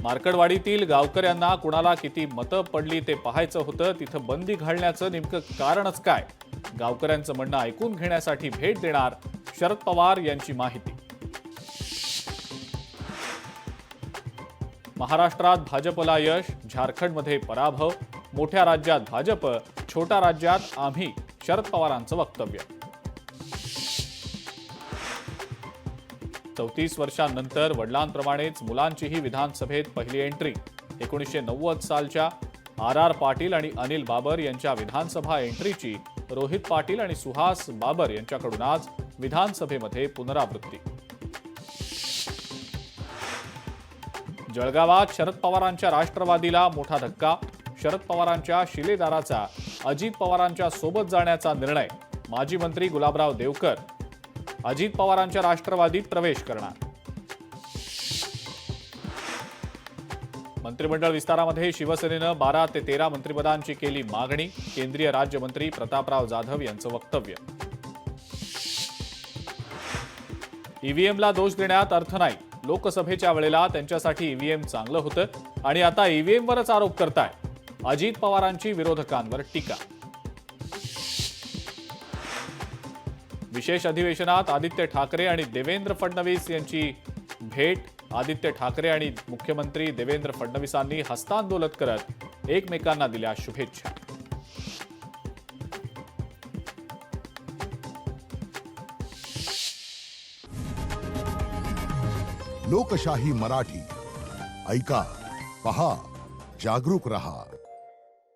मार्कडवाडीतील गावकऱ्यांना कुणाला किती मतं पडली ते पाहायचं होतं. तिथं बंदी घालण्याचं नेमकं कारणच काय? गावकऱ्यांचं म्हणणं ऐकून घेण्यासाठी भेट देणार शरद पवार यांची माहिती. महाराष्ट्रात भाजपला यश, झारखंडमध्ये पराभव. मोठ्या राज्यात भाजप, छोट्या राज्यात आम्ही. शरद पवारांचं वक्तव्य. 34 वर्षांनंतर वडिलांप्रमाणेच मुलांचीही विधानसभेत पहिली एंट्री. 1990 सालच्या आर पाटील आणि अनिल बाबर यांच्या विधानसभा एंट्रीची रोहित पाटील आणि सुहास बाबर यांच्याकडून आज विधानसभेमध्ये पुनरावृत्ती. जळगावात शरद पवारांच्या राष्ट्रवादीला मोठा धक्का. शरद पवारांच्या शिलेदाराचा अजित पवारांच्या सोबत जाण्याचा निर्णय. माजी मंत्री गुलाबराव देवकर अजित पवारांच्या राष्ट्रवादीत प्रवेश करणार. मंत्रिमंडळ विस्तारामध्ये शिवसेनेनं 12 ते 13 मंत्रिपदांची केली मागणी. केंद्रीय राज्यमंत्री प्रतापराव जाधव यांचं वक्तव्य. ईव्हीएमला दोष देण्यात अर्थ नाही. लोकसभेच्या वेळेला त्यांच्यासाठी ईव्हीएम चांगलं होतं आणि आता ईव्हीएमवरच आरोप करताय. अजित पवारांची विरोधकांवर टीका. विशेष अधिवेशनात आदित्य ठाकरे आणि देवेंद्र फडणवीस यांची भेट. आदित्य ठाकरे आणि मुख्यमंत्री देवेंद्र फडणवीसांनी हस्तांदोलन करत एकमेकांना दिल्या शुभेच्छा. लोकशाही मराठी ऐका, पहा, जागरूक रहा.